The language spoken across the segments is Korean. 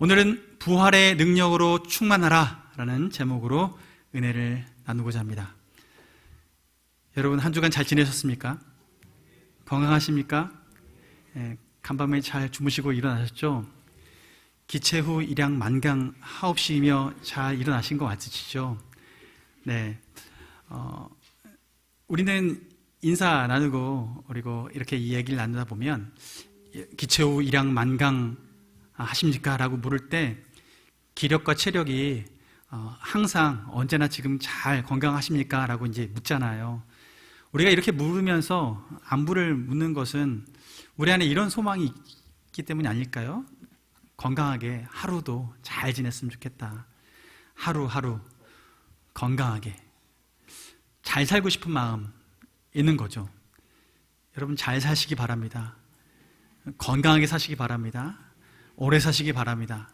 오늘은 부활의 능력으로 충만하라 라는 제목으로 은혜를 나누고자 합니다. 여러분 한 주간 잘 지내셨습니까? 건강하십니까? 간밤에 잘 주무시고 일어나셨죠? 기체 후 일양 만강 하옵시며 잘 일어나신 거 맞으시죠? 네. 우리는 인사 나누고 그리고 이렇게 이 얘기를 나누다 보면 기체 후 일양 만강 하십니까? 라고 물을 때 기력과 체력이 항상 언제나 지금 잘 건강하십니까? 라고 이제 묻잖아요. 우리가 이렇게 물으면서 안부를 묻는 것은 우리 안에 이런 소망이 있기 때문이 아닐까요? 건강하게 하루도 잘 지냈으면 좋겠다. 하루하루 건강하게 잘 살고 싶은 마음 있는 거죠. 여러분 잘 사시기 바랍니다. 건강하게 사시기 바랍니다. 오래 사시기 바랍니다.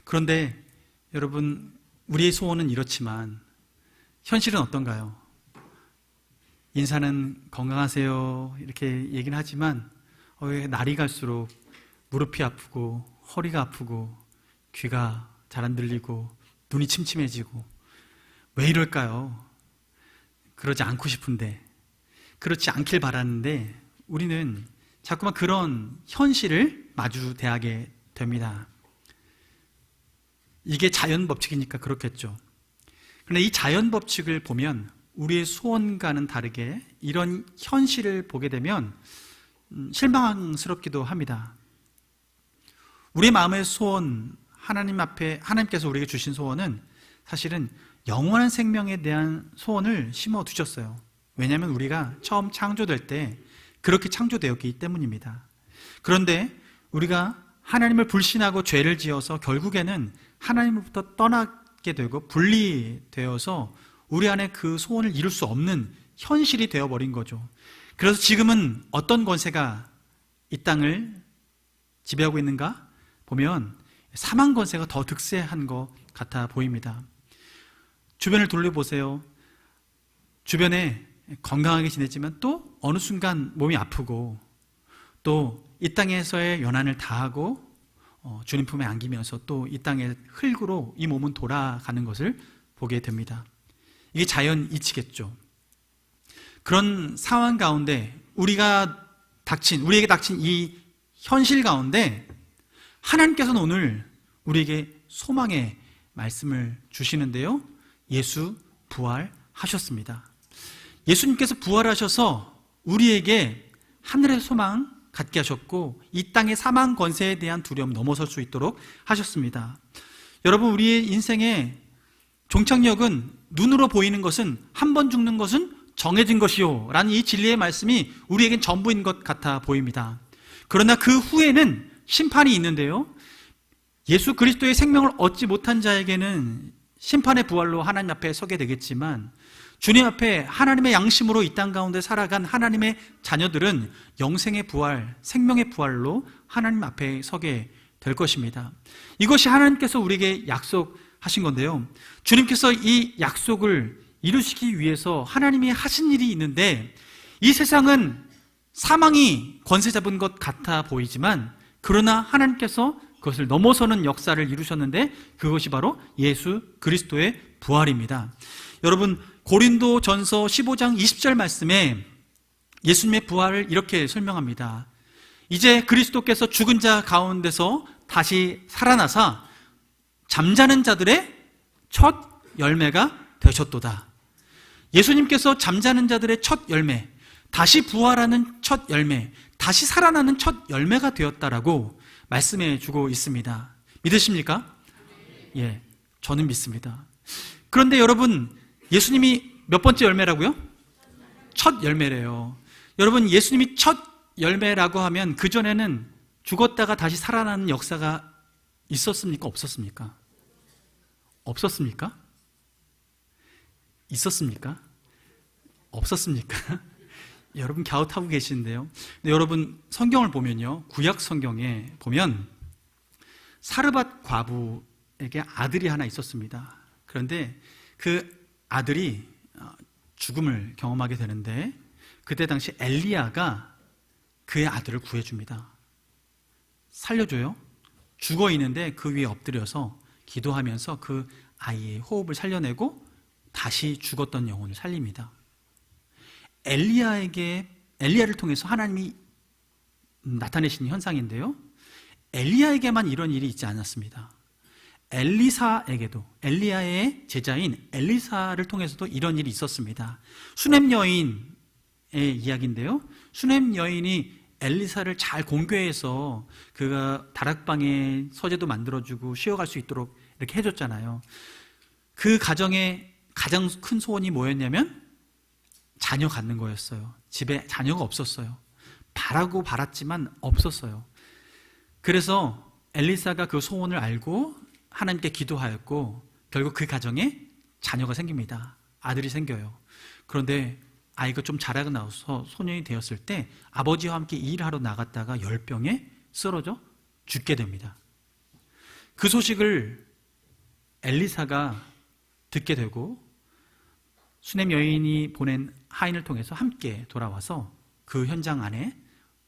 그런데 여러분 우리의 소원은 이렇지만 현실은 어떤가요? 인사는 건강하세요 이렇게 얘기는 하지만 날이 갈수록 무릎이 아프고 허리가 아프고 귀가 잘 안 들리고 눈이 침침해지고 왜 이럴까요? 그러지 않고 싶은데 그렇지 않길 바라는데 우리는 자꾸만 그런 현실을 마주대하게 됩니다. 이게 자연 법칙이니까 그렇겠죠. 그런데 이 자연 법칙을 보면 우리의 소원과는 다르게 이런 현실을 보게 되면 실망스럽기도 합니다. 우리의 마음의 소원, 하나님 앞에 하나님께서 우리에게 주신 소원은 사실은 영원한 생명에 대한 소원을 심어 두셨어요. 왜냐하면 우리가 처음 창조될 때 그렇게 창조되었기 때문입니다. 그런데 우리가 하나님을 불신하고 죄를 지어서 결국에는 하나님으로부터 떠나게 되고 분리되어서 우리 안에 그 소원을 이룰 수 없는 현실이 되어버린 거죠. 그래서 지금은 어떤 권세가 이 땅을 지배하고 있는가 보면 사망 권세가 더 득세한 것 같아 보입니다. 주변을 돌려보세요. 주변에 건강하게 지냈지만 또 어느 순간 몸이 아프고 또 이 땅에서의 연한을 다하고 주님 품에 안기면서 또 이 땅의 흙으로 이 몸은 돌아가는 것을 보게 됩니다. 이게 자연 이치겠죠. 그런 상황 가운데 우리에게 닥친 이 현실 가운데 하나님께서는 오늘 우리에게 소망의 말씀을 주시는데요. 예수 부활하셨습니다. 예수님께서 부활하셔서 우리에게 하늘의 소망 갖게 하셨고 이 땅의 사망 권세에 대한 두려움 넘어설 수 있도록 하셨습니다. 여러분 우리의 인생의 종착역은 눈으로 보이는 것은 한 번 죽는 것은 정해진 것이요 라는 이 진리의 말씀이 우리에겐 전부인 것 같아 보입니다. 그러나 그 후에는 심판이 있는데요. 예수 그리스도의 생명을 얻지 못한 자에게는 심판의 부활로 하나님 앞에 서게 되겠지만 주님 앞에 하나님의 양심으로 이 땅 가운데 살아간 하나님의 자녀들은 영생의 부활, 생명의 부활로 하나님 앞에 서게 될 것입니다. 이것이 하나님께서 우리에게 약속하신 건데요. 주님께서 이 약속을 이루시기 위해서 하나님이 하신 일이 있는데 이 세상은 사망이 권세 잡은 것 같아 보이지만 그러나 하나님께서 그것을 넘어서는 역사를 이루셨는데 그것이 바로 예수 그리스도의 부활입니다. 여러분 고린도전서 15장 20절 말씀에 예수님의 부활을 이렇게 설명합니다. 이제 그리스도께서 죽은 자 가운데서 다시 살아나사 잠자는 자들의 첫 열매가 되셨도다. 예수님께서 잠자는 자들의 첫 열매, 다시 부활하는 첫 열매, 다시 살아나는 첫 열매가 되었다라고 말씀해 주고 있습니다. 믿으십니까? 예, 저는 믿습니다. 그런데 여러분 예수님이 몇 번째 열매라고요? 첫 열매래요. 여러분 예수님이 첫 열매라고 하면 그전에는 죽었다가 다시 살아나는 역사가 있었습니까? 없었습니까? 없었습니까? 있었습니까? 없었습니까? 여러분 갸웃하고 계시는데요. 근데 여러분 성경을 보면요. 구약 성경에 보면 사르밧 과부에게 아들이 하나 있었습니다. 그런데 그 아들이 죽음을 경험하게 되는데 그때 당시 엘리야가 그의 아들을 구해줍니다. 살려줘요? 죽어 있는데 그 위에 엎드려서 기도하면서 그 아이의 호흡을 살려내고 다시 죽었던 영혼을 살립니다. 엘리야를 통해서 하나님이 나타내신 현상인데요, 엘리야에게만 이런 일이 있지 않았습니다. 엘리사에게도, 엘리야의 제자인 엘리사를 통해서도 이런 일이 있었습니다. 수넴 여인의 이야기인데요, 수넴 여인이 엘리사를 잘 공교해서 그가 다락방에 서재도 만들어주고 쉬어갈 수 있도록 이렇게 해줬잖아요. 그 가정의 가장 큰 소원이 뭐였냐면 자녀 갖는 거였어요. 집에 자녀가 없었어요. 바라고 바랐지만 없었어요. 그래서 엘리사가 그 소원을 알고 하나님께 기도하였고 결국 그 가정에 자녀가 생깁니다. 아들이 생겨요. 그런데 아이가 좀 자라고 나서 소년이 되었을 때 아버지와 함께 일하러 나갔다가 열병에 쓰러져 죽게 됩니다. 그 소식을 엘리사가 듣게 되고 수넴 여인이 보낸 하인을 통해서 함께 돌아와서 그 현장 안에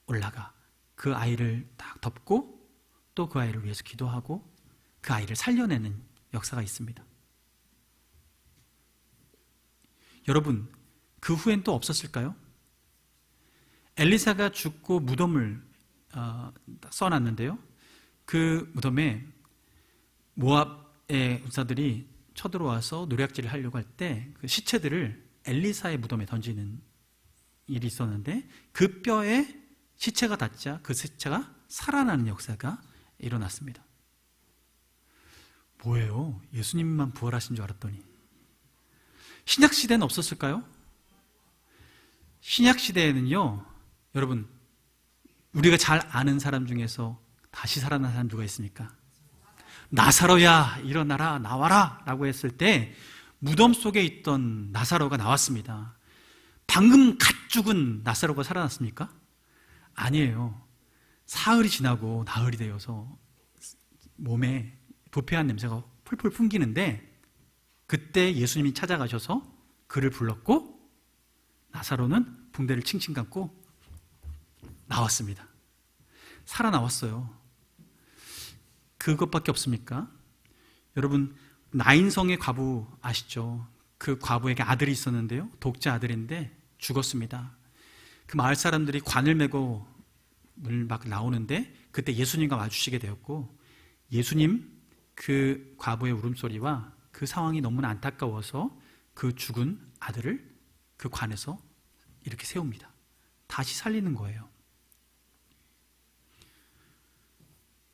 올라가 그 아이를 딱 덮고 또 그 아이를 위해서 기도하고 그 아이를 살려내는 역사가 있습니다. 여러분, 그 후엔 또 없었을까요? 엘리사가 죽고 무덤을 써놨는데요, 그 무덤에 모압의 군사들이 쳐들어와서 노략질을 하려고 할 때 그 시체들을 엘리사의 무덤에 던지는 일이 있었는데 그 뼈에 시체가 닿자 그 시체가 살아나는 역사가 일어났습니다. 뭐예요? 예수님만 부활하신 줄 알았더니. 신약시대는 없었을까요? 신약시대에는요, 여러분, 우리가 잘 아는 사람 중에서 다시 살아난 사람 누가 있습니까? 나사로야 일어나라 나와라 라고 했을 때 무덤 속에 있던 나사로가 나왔습니다. 방금 갓 죽은 나사로가 살아났습니까? 아니에요. 사흘이 지나고 나흘이 되어서 몸에 부패한 냄새가 풀풀 풍기는데 그때 예수님이 찾아가셔서 그를 불렀고 나사로는 붕대를 칭칭 감고 나왔습니다. 살아나왔어요. 그것밖에 없습니까? 여러분, 나인성의 과부 아시죠? 그 과부에게 아들이 있었는데요, 독자 아들인데 죽었습니다. 그 마을 사람들이 관을 메고 막 나오는데 그때 예수님과 마주치게 되었고 예수님 그 과부의 울음소리와 그 상황이 너무나 안타까워서 그 죽은 아들을 그 관에서 이렇게 세웁니다. 다시 살리는 거예요.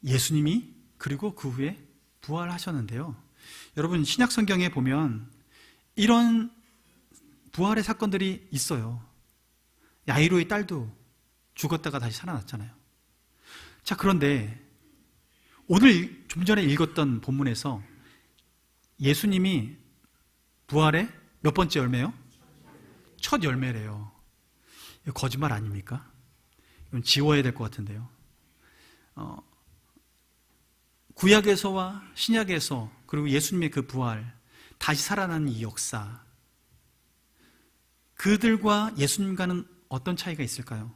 예수님이 그리고 그 후에 부활하셨는데요, 여러분, 신약 성경에 보면 이런 부활의 사건들이 있어요. 야이로의 딸도 죽었다가 다시 살아났잖아요. 자, 그런데 오늘 좀 전에 읽었던 본문에서 예수님이 부활의 몇 번째 열매요? 첫 열매래요. 이거 거짓말 아닙니까? 이건 지워야 될 것 같은데요. 구약에서와 신약에서 그리고 예수님의 그 부활, 다시 살아나는 이 역사, 그들과 예수님과는 어떤 차이가 있을까요?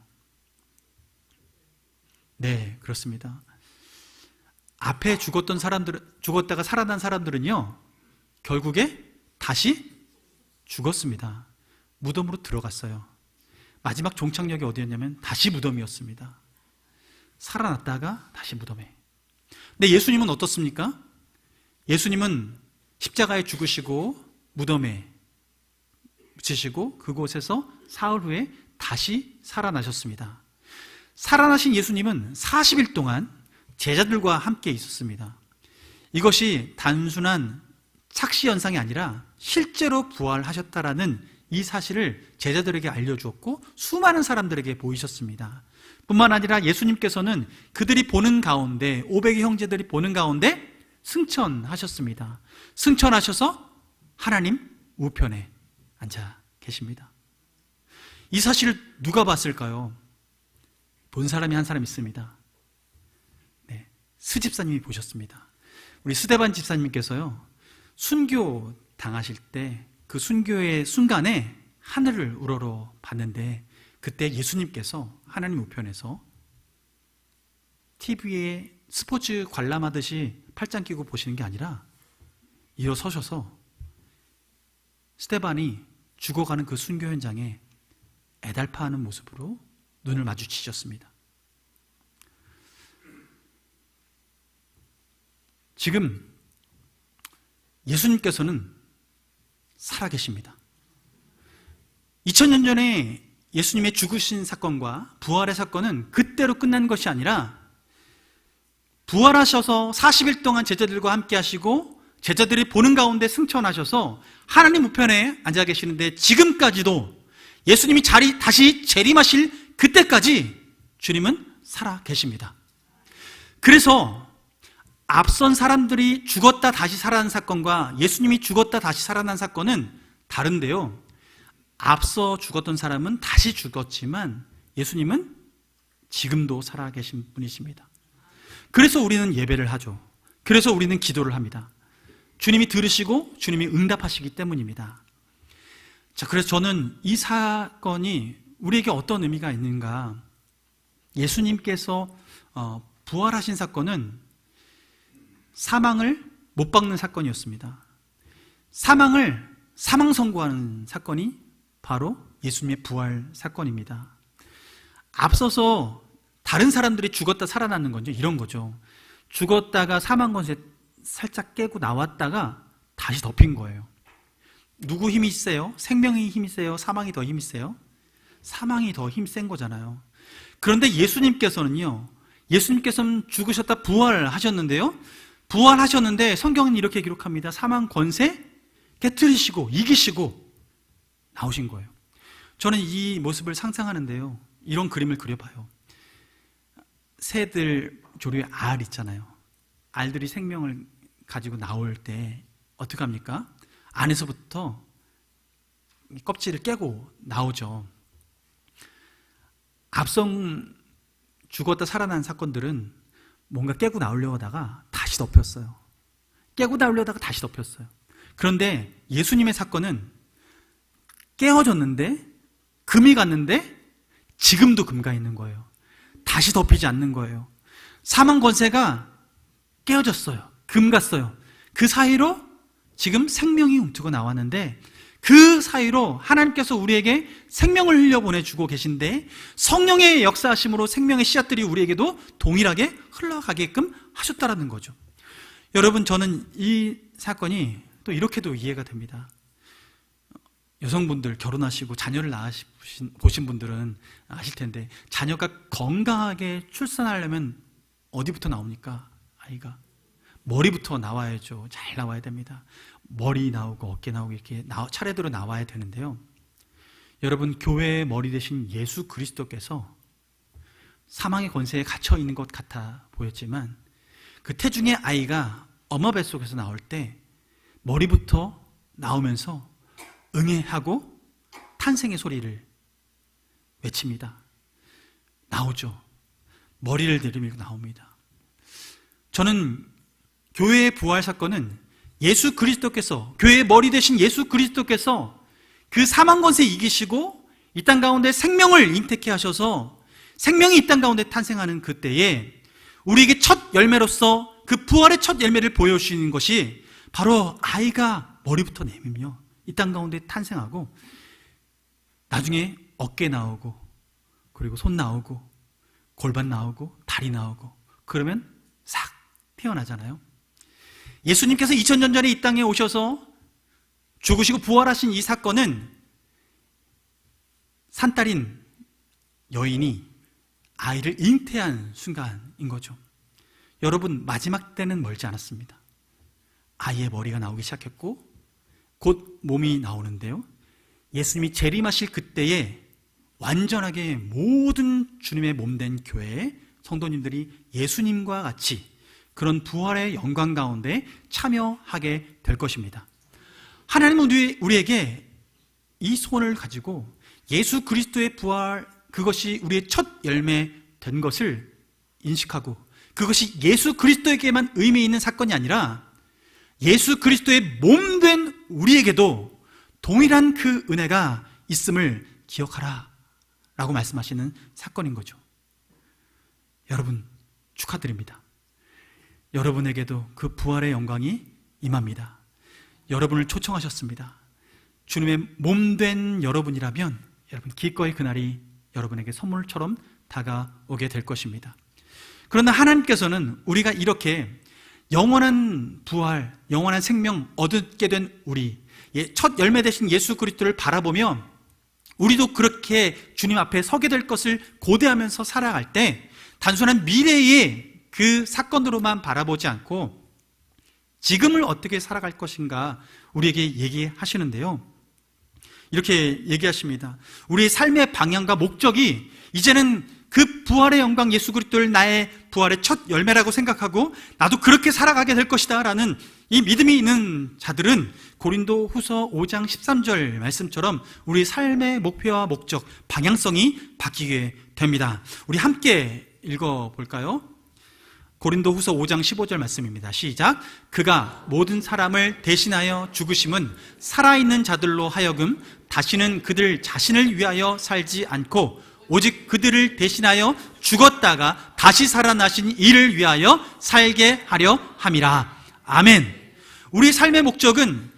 네, 그렇습니다. 앞에 죽었다가 살아난 사람들은요, 결국에 다시 죽었습니다. 무덤으로 들어갔어요. 마지막 종착역이 어디였냐면 다시 무덤이었습니다. 살아났다가 다시 무덤에. 근데 예수님은 어떻습니까? 예수님은 십자가에 죽으시고 무덤에 묻히시고 그곳에서 사흘 후에 다시 살아나셨습니다. 살아나신 예수님은 40일 동안 제자들과 함께 있었습니다. 이것이 단순한 착시 현상이 아니라 실제로 부활하셨다라는 이 사실을 제자들에게 알려주었고 수많은 사람들에게 보이셨습니다. 뿐만 아니라 예수님께서는 그들이 보는 가운데, 500의 형제들이 보는 가운데 승천하셨습니다. 승천하셔서 하나님 우편에 앉아 계십니다. 이 사실을 누가 봤을까요? 본 사람이 한 사람 있습니다. 네, 스 집사님이 보셨습니다. 우리 스데반 집사님께서요, 순교 당하실 때 그 순교의 순간에 하늘을 우러러 봤는데 그때 예수님께서 하나님 우편에서 TV에 스포츠 관람하듯이 팔짱 끼고 보시는 게 아니라 일어서셔서 스데반이 죽어가는 그 순교 현장에 애달파하는 모습으로 눈을 마주치셨습니다. 지금 예수님께서는 살아계십니다. 2000년 전에 예수님의 죽으신 사건과 부활의 사건은 그때로 끝난 것이 아니라 부활하셔서 40일 동안 제자들과 함께 하시고 제자들이 보는 가운데 승천하셔서 하나님 우편에 앉아 계시는데 지금까지도 예수님이 다시 재림하실 그때까지 주님은 살아 계십니다. 그래서 앞선 사람들이 죽었다 다시 살아난 사건과 예수님이 죽었다 다시 살아난 사건은 다른데요, 앞서 죽었던 사람은 다시 죽었지만 예수님은 지금도 살아 계신 분이십니다. 그래서 우리는 예배를 하죠. 그래서 우리는 기도를 합니다. 주님이 들으시고 주님이 응답하시기 때문입니다. 자, 그래서 저는 이 사건이 우리에게 어떤 의미가 있는가, 예수님께서 부활하신 사건은 사망을 못 박는 사건이었습니다. 사망을 사망 선고하는 사건이 바로 예수님의 부활 사건입니다. 앞서서 다른 사람들이 죽었다 살아나는 건죠, 이런 거죠. 죽었다가 사망 권세 살짝 깨고 나왔다가 다시 덮인 거예요. 누구 힘이 세요? 생명의 힘이 세요? 사망이 더 힘이 세요? 사망이 더 힘센 거잖아요. 그런데 예수님께서는 죽으셨다 부활하셨는데요, 부활하셨는데 성경은 이렇게 기록합니다. 사망 권세 깨트리시고 이기시고 나오신 거예요. 저는 이 모습을 상상하는데요, 이런 그림을 그려봐요. 새들 조류의 알 있잖아요. 알들이 생명을 가지고 나올 때 어떻게 합니까? 안에서부터 껍질을 깨고 나오죠. 앞선 죽었다 살아난 사건들은 뭔가 깨고 나오려고 하다가 다시 덮였어요. 깨고 나오려고 하다가 다시 덮였어요. 그런데 예수님의 사건은 깨어졌는데, 금이 갔는데 지금도 금가 있는 거예요. 다시 덮이지 않는 거예요. 사망 권세가 깨어졌어요. 금 갔어요. 그 사이로 지금 생명이 움트고 나왔는데, 그 사이로 하나님께서 우리에게 생명을 흘려보내주고 계신데, 성령의 역사하심으로 생명의 씨앗들이 우리에게도 동일하게 흘러가게끔 하셨다라는 거죠. 여러분, 저는 이 사건이 또 이렇게도 이해가 됩니다. 여성분들 결혼하시고 자녀를 보신 분들은 아실 텐데, 자녀가 건강하게 출산하려면 어디부터 나옵니까? 아이가 머리부터 나와야죠. 잘 나와야 됩니다. 머리 나오고 어깨 나오고 이렇게 차례대로 나와야 되는데요, 여러분, 교회의 머리 되신 예수 그리스도께서 사망의 권세에 갇혀 있는 것 같아 보였지만, 그 태중의 아이가 엄마 뱃속에서 나올 때 머리부터 나오면서 응애하고 탄생의 소리를 외칩니다. 나오죠. 머리를 내리밀고 나옵니다. 저는 교회의 부활 사건은 예수 그리스도께서, 교회의 머리 되신 예수 그리스도께서 그 사망 권세 이기시고 이 땅 가운데 생명을 잉태케 하셔서 생명이 이 땅 가운데 탄생하는 그때에 우리에게 첫 열매로서 그 부활의 첫 열매를 보여주시는 것이 바로 아이가 머리부터 내밀며 이 땅 가운데 탄생하고, 나중에 어깨 나오고, 그리고 손 나오고, 골반 나오고, 다리 나오고, 그러면 싹 태어나잖아요. 예수님께서 2000년 전에 이 땅에 오셔서 죽으시고 부활하신 이 사건은 산딸인 여인이 아이를 잉태한 순간인 거죠. 여러분, 마지막 때는 멀지 않았습니다. 아이의 머리가 나오기 시작했고 곧 몸이 나오는데요, 예수님이 재림하실 그때에 완전하게 모든 주님의 몸된 교회의 성도님들이 예수님과 같이 그런 부활의 영광 가운데 참여하게 될 것입니다. 하나님은 우리에게 이 소원을 가지고 예수 그리스도의 부활, 그것이 우리의 첫 열매 된 것을 인식하고, 그것이 예수 그리스도에게만 의미 있는 사건이 아니라 예수 그리스도의 몸된 우리에게도 동일한 그 은혜가 있음을 기억하라 라고 말씀하시는 사건인 거죠. 여러분, 축하드립니다. 여러분에게도 그 부활의 영광이 임합니다. 여러분을 초청하셨습니다. 주님의 몸된 여러분이라면 여러분 기꺼이 그날이 여러분에게 선물처럼 다가오게 될 것입니다. 그러나 하나님께서는 우리가 이렇게 영원한 부활, 영원한 생명 얻게 된 우리, 첫 열매 되신 예수 그리스도를 바라보며 우리도 그렇게 주님 앞에 서게 될 것을 고대하면서 살아갈 때 단순한 미래의 그 사건으로만 바라보지 않고 지금을 어떻게 살아갈 것인가 우리에게 얘기하시는데요. 이렇게 얘기하십니다. 우리의 삶의 방향과 목적이 이제는 그 부활의 영광 예수 그리스도를 나의 부활의 첫 열매라고 생각하고 나도 그렇게 살아가게 될 것이다 라는 이 믿음이 있는 자들은 고린도 후서 5장 13절 말씀처럼 우리 삶의 목표와 목적, 방향성이 바뀌게 됩니다. 우리 함께 읽어볼까요? 고린도 후서 5장 15절 말씀입니다. 시작. 그가 모든 사람을 대신하여 죽으심은 살아있는 자들로 하여금 다시는 그들 자신을 위하여 살지 않고 오직 그들을 대신하여 죽었다가 다시 살아나신 이를 위하여 살게 하려 함이라. 아멘. 우리 삶의 목적은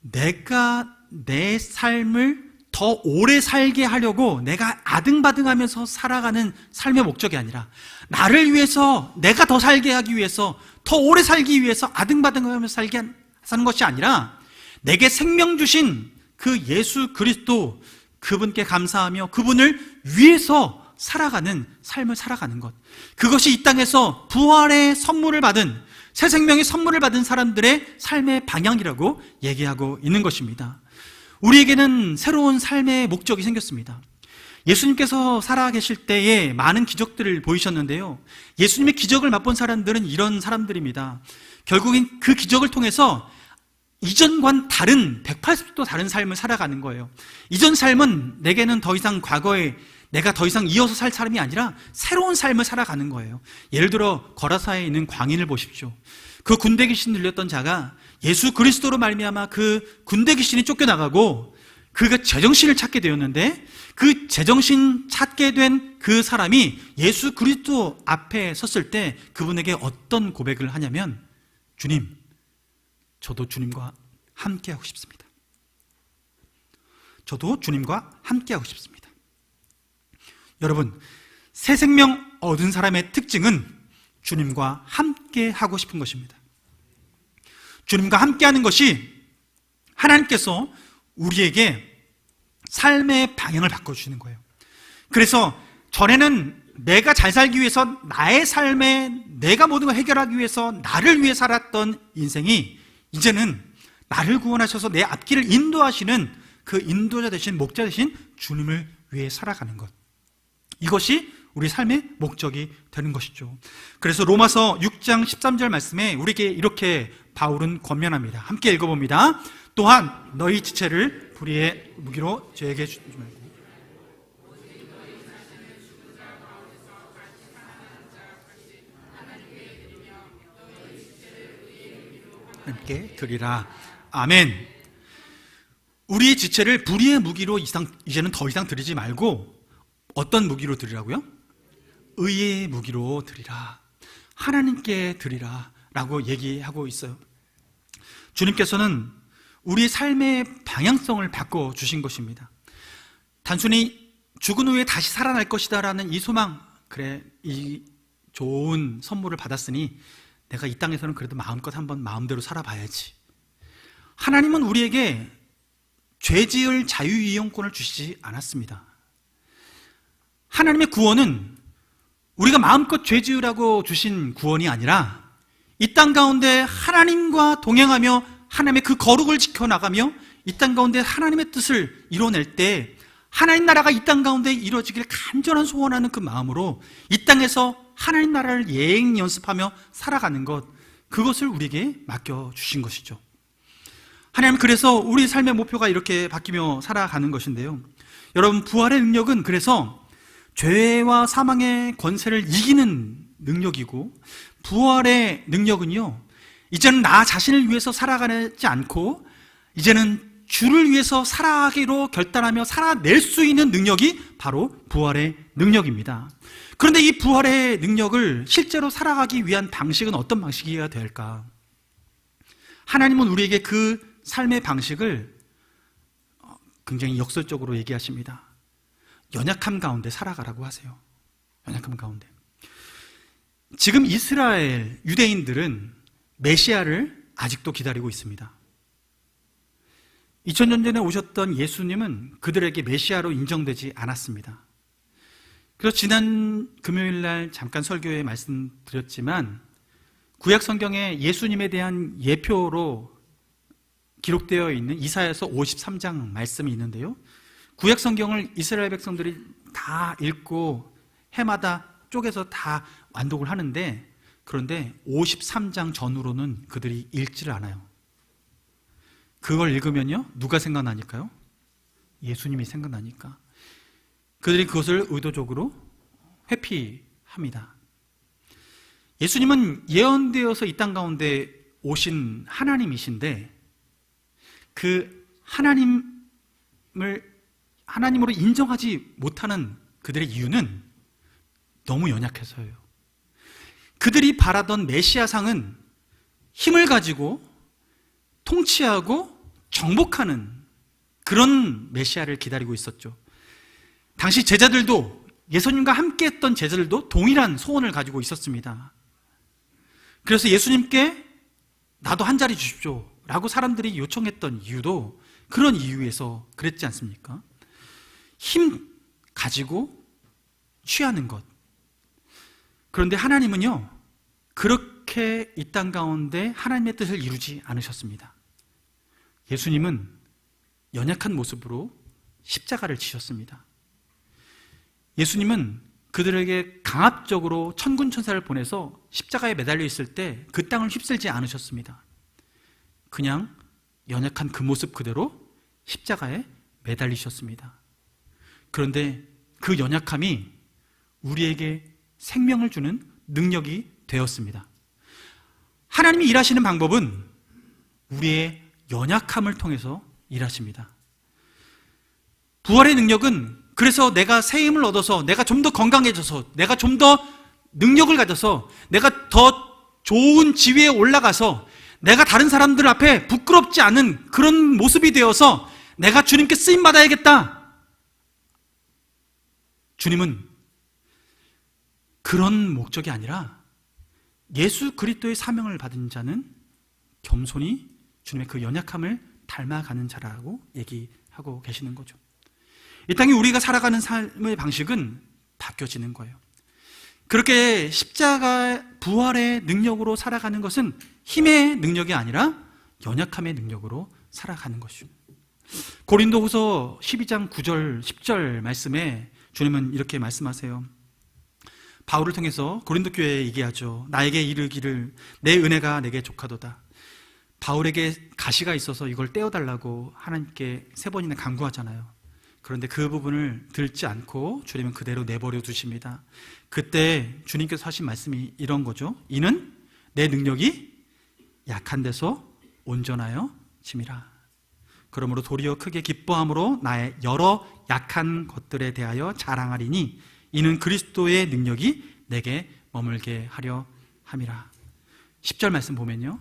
내가 내 삶을 더 오래 살게 하려고 내가 아등바등하면서 살아가는 삶의 목적이 아니라 나를 위해서 내가 더 살게 하기 위해서 더 오래 살기 위해서 아등바등하면서 사는 것이 아니라 내게 생명 주신 그 예수 그리스도 그분께 감사하며 그분을 위해서 살아가는 삶을 살아가는 것, 그것이 이 땅에서 부활의 선물을 받은 새 생명의 선물을 받은 사람들의 삶의 방향이라고 얘기하고 있는 것입니다. 우리에게는 새로운 삶의 목적이 생겼습니다. 예수님께서 살아계실 때에 많은 기적들을 보이셨는데요, 예수님의 기적을 맛본 사람들은 이런 사람들입니다. 결국엔 그 기적을 통해서 이전과는 다른 180도 다른 삶을 살아가는 거예요. 이전 삶은 내게는 더 이상 과거에 내가 더 이상 이어서 살 사람이 아니라 새로운 삶을 살아가는 거예요. 예를 들어 거라사에 있는 광인을 보십시오. 그 군대 귀신 들렸던 자가 예수 그리스도로 말미암아 그 군대 귀신이 쫓겨나가고 그가 제정신을 찾게 되었는데, 그 제정신 찾게 된 그 사람이 예수 그리스도 앞에 섰을 때 그분에게 어떤 고백을 하냐면, 주님, 저도 주님과 함께하고 싶습니다. 저도 주님과 함께하고 싶습니다. 여러분, 새 생명 얻은 사람의 특징은 주님과 함께하고 싶은 것입니다. 주님과 함께하는 것이 하나님께서 우리에게 삶의 방향을 바꿔주시는 거예요. 그래서 전에는 내가 잘 살기 위해서 나의 삶에 내가 모든 걸 해결하기 위해서 나를 위해 살았던 인생이 이제는 나를 구원하셔서 내 앞길을 인도하시는 그 인도자 되신 목자 되신 주님을 위해 살아가는 것, 이것이 우리 삶의 목적이 되는 것이죠. 그래서 로마서 6장 13절 말씀에 우리에게 이렇게 바울은 권면합니다. 함께 읽어봅니다. 또한 너희 지체를 불의의 무기로 죄에게 주지 말고 함께 드리라. 아멘. 우리의 지체를 불의의 무기로 이제는 더 이상 드리지 말고 어떤 무기로 드리라고요? 의의 무기로 드리라. 하나님께 드리라 라고 얘기하고 있어요. 주님께서는 우리의 삶의 방향성을 바꿔주신 것입니다. 단순히 죽은 후에 다시 살아날 것이다 라는 이 소망, 그래 이 좋은 선물을 받았으니 내가 이 땅에서는 그래도 마음껏 한번 마음대로 살아봐야지. 하나님은 우리에게 죄 지을 자유이용권을 주시지 않았습니다. 하나님의 구원은 우리가 마음껏 죄 지으라고 주신 구원이 아니라 이 땅 가운데 하나님과 동행하며 하나님의 그 거룩을 지켜나가며 이 땅 가운데 하나님의 뜻을 이뤄낼 때 하나님 나라가 이 땅 가운데 이루어지길 간절한 소원하는 그 마음으로 이 땅에서 하나님 나라를 예행 연습하며 살아가는 것, 그것을 우리에게 맡겨주신 것이죠. 하나님, 그래서 우리 삶의 목표가 이렇게 바뀌며 살아가는 것인데요, 여러분, 부활의 능력은 그래서 죄와 사망의 권세를 이기는 능력이고, 부활의 능력은요, 이제는 나 자신을 위해서 살아가지 않고 이제는 주를 위해서 살아가기로 결단하며 살아낼 수 있는 능력이 바로 부활의 능력입니다. 그런데 이 부활의 능력을 실제로 살아가기 위한 방식은 어떤 방식이어야 될까? 하나님은 우리에게 그 삶의 방식을 굉장히 역설적으로 얘기하십니다. 연약함 가운데 살아가라고 하세요. 연약함 가운데. 지금 이스라엘 유대인들은 메시아를 아직도 기다리고 있습니다. 2000년 전에 오셨던 예수님은 그들에게 메시아로 인정되지 않았습니다. 그래서 지난 금요일 날 잠깐 설교에 말씀드렸지만 구약 성경에 예수님에 대한 예표로 기록되어 있는 이사야서 53장 말씀이 있는데요. 구약 성경을 이스라엘 백성들이 다 읽고 해마다 쪼개서 다 완독을 하는데, 그런데 53장 전후로는 그들이 읽지를 않아요. 그걸 읽으면요, 누가 생각나니까요? 예수님이 생각나니까 그들이 그것을 의도적으로 회피합니다. 예수님은 예언되어서 이 땅 가운데 오신 하나님이신데, 그 하나님으로 인정하지 못하는 그들의 이유는 너무 연약해서예요. 그들이 바라던 메시아상은 힘을 가지고 통치하고 정복하는 그런 메시아를 기다리고 있었죠. 당시 제자들도, 예수님과 함께 했던 제자들도 동일한 소원을 가지고 있었습니다. 그래서 예수님께 나도 한 자리 주십시오 라고 사람들이 요청했던 이유도 그런 이유에서 그랬지 않습니까? 힘 가지고 취하는 것. 그런데 하나님은요, 그렇게 이 땅 가운데 하나님의 뜻을 이루지 않으셨습니다. 예수님은 연약한 모습으로 십자가를 지셨습니다. 예수님은 그들에게 강압적으로 천군 천사를 보내서 십자가에 매달려 있을 때 그 땅을 휩쓸지 않으셨습니다. 그냥 연약한 그 모습 그대로 십자가에 매달리셨습니다. 그런데 그 연약함이 우리에게 생명을 주는 능력이 되었습니다. 하나님이 일하시는 방법은 우리의 연약함을 통해서 일하십니다. 부활의 능력은 그래서 내가 새 힘을 얻어서, 내가 좀 더 건강해져서, 내가 좀 더 능력을 가져서, 내가 더 좋은 지위에 올라가서 내가 다른 사람들 앞에 부끄럽지 않은 그런 모습이 되어서 내가 주님께 쓰임받아야겠다. 주님은 그런 목적이 아니라 예수 그리스도의 사명을 받은 자는 겸손히 주님의 그 연약함을 닮아가는 자라고 얘기하고 계시는 거죠. 이 땅에 우리가 살아가는 삶의 방식은 바뀌어지는 거예요. 그렇게 십자가 부활의 능력으로 살아가는 것은 힘의 능력이 아니라 연약함의 능력으로 살아가는 것이죠. 고린도후서 12장 9절 10절 말씀에 주님은 이렇게 말씀하세요. 바울을 통해서 고린도 교회에 얘기하죠. 나에게 이르기를 내 은혜가 내게 족하도다. 바울에게 가시가 있어서 이걸 떼어달라고 하나님께 3번이나 간구하잖아요. 그런데 그 부분을 들지 않고 주님은 그대로 내버려 두십니다. 그때 주님께서 하신 말씀이 이런 거죠. 이는 내 능력이 약한 데서 온전하여 짐이라. 그러므로 도리어 크게 기뻐함으로 나의 여러 약한 것들에 대하여 자랑하리니 이는 그리스도의 능력이 내게 머물게 하려 함이라. 10절 말씀 보면요,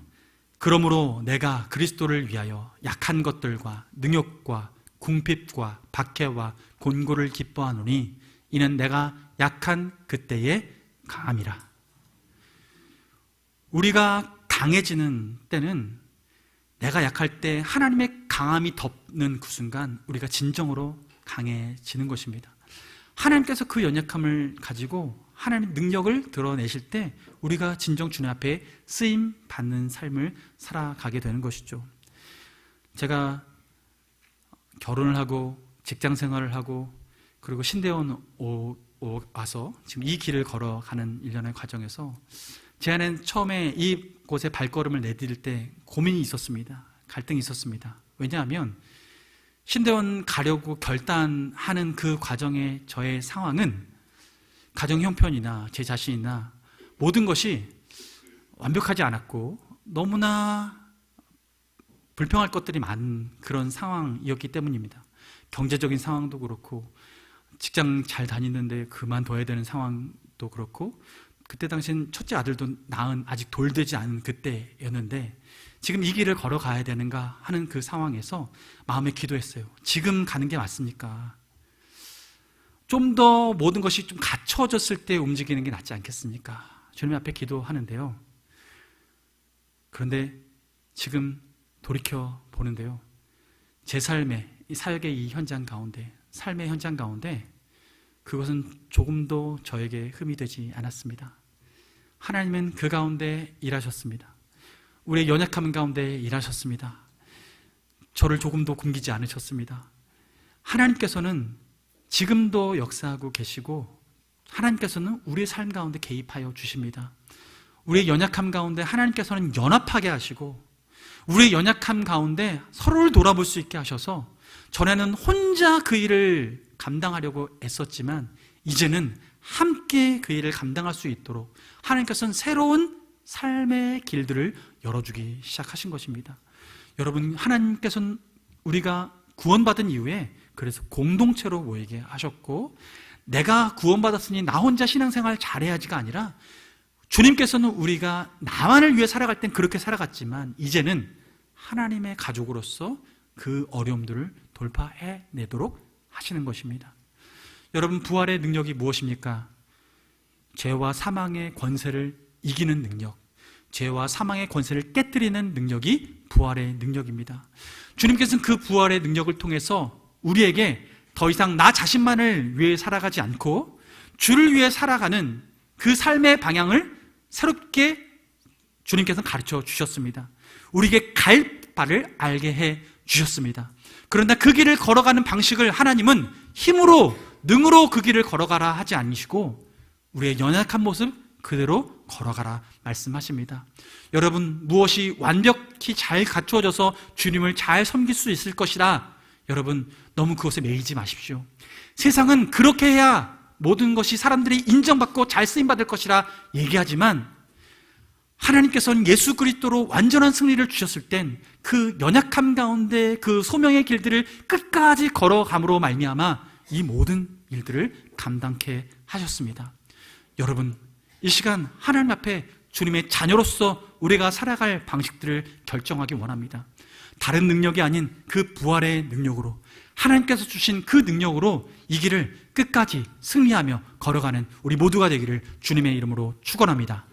그러므로 내가 그리스도를 위하여 약한 것들과 능욕과 궁핍과 박해와 곤고를 기뻐하노니 이는 내가 약한 그때의 강함이라. 우리가 강해지는 때는 내가 약할 때 하나님의 강함이 덮는 그 순간 우리가 진정으로 강해지는 것입니다. 하나님께서 그 연약함을 가지고 하나님의 능력을 드러내실 때 우리가 진정 주님 앞에 쓰임 받는 삶을 살아가게 되는 것이죠. 제가 결혼을 하고 직장 생활을 하고 그리고 신대원 와서 지금 이 길을 걸어가는 일련의 과정에서 제 안엔 처음에 이곳에 발걸음을 내디딜 때 고민이 있었습니다. 갈등이 있었습니다. 왜냐하면 신대원 가려고 결단하는 그 과정의 저의 상황은 가정 형편이나 제 자신이나 모든 것이 완벽하지 않았고 너무나 불평할 것들이 많은 그런 상황이었기 때문입니다. 경제적인 상황도 그렇고 직장 잘 다니는데 그만둬야 되는 상황 가족도 그렇고 그때 당시엔 첫째 아들도 낳은 아직 돌되지 않은 그때였는데 지금 이 길을 걸어가야 되는가 하는 그 상황에서 마음에 기도했어요. 지금 가는 게 맞습니까? 좀 더 모든 것이 좀 갖춰졌을 때 움직이는 게 낫지 않겠습니까? 주님 앞에 기도하는데요. 그런데 지금 돌이켜 보는데요. 제 삶의 이 사역의 이 현장 가운데, 삶의 현장 가운데 그것은 조금도 저에게 흠이 되지 않았습니다. 하나님은 그 가운데 일하셨습니다. 우리의 연약함 가운데 일하셨습니다. 저를 조금도 굶기지 않으셨습니다. 하나님께서는 지금도 역사하고 계시고 하나님께서는 우리의 삶 가운데 개입하여 주십니다. 우리의 연약함 가운데 하나님께서는 연합하게 하시고 우리의 연약함 가운데 서로를 돌아볼 수 있게 하셔서 전에는 혼자 그 일을 감당하려고 애썼지만 이제는 함께 그 일을 감당할 수 있도록 하나님께서는 새로운 삶의 길들을 열어주기 시작하신 것입니다. 여러분, 하나님께서는 우리가 구원받은 이후에 그래서 공동체로 모이게 하셨고 내가 구원받았으니 나 혼자 신앙생활 잘해야지가 아니라 주님께서는 우리가 나만을 위해 살아갈 땐 그렇게 살아갔지만 이제는 하나님의 가족으로서 그 어려움들을 돌파해내도록 하시는 것입니다. 여러분, 부활의 능력이 무엇입니까? 죄와 사망의 권세를 이기는 능력, 죄와 사망의 권세를 깨뜨리는 능력이 부활의 능력입니다. 주님께서는 그 부활의 능력을 통해서 우리에게 더 이상 나 자신만을 위해 살아가지 않고 주를 위해 살아가는 그 삶의 방향을 새롭게 주님께서는 가르쳐 주셨습니다. 우리에게 갈 바를 알게 해 주셨습니다. 그런데 그 길을 걸어가는 방식을 하나님은 힘으로, 능으로 그 길을 걸어가라 하지 않으시고 우리의 연약한 모습 그대로 걸어가라 말씀하십니다. 여러분, 무엇이 완벽히 잘 갖추어져서 주님을 잘 섬길 수 있을 것이라 여러분 너무 그것에 매이지 마십시오. 세상은 그렇게 해야 모든 것이 사람들이 인정받고 잘 쓰임받을 것이라 얘기하지만 하나님께서는 예수 그리스도로 완전한 승리를 주셨을 땐 그 연약함 가운데 그 소명의 길들을 끝까지 걸어감으로 말미암아 이 모든 일들을 감당케 하셨습니다. 여러분, 이 시간 하나님 앞에 주님의 자녀로서 우리가 살아갈 방식들을 결정하기 원합니다. 다른 능력이 아닌 그 부활의 능력으로, 하나님께서 주신 그 능력으로 이 길을 끝까지 승리하며 걸어가는 우리 모두가 되기를 주님의 이름으로 축원합니다.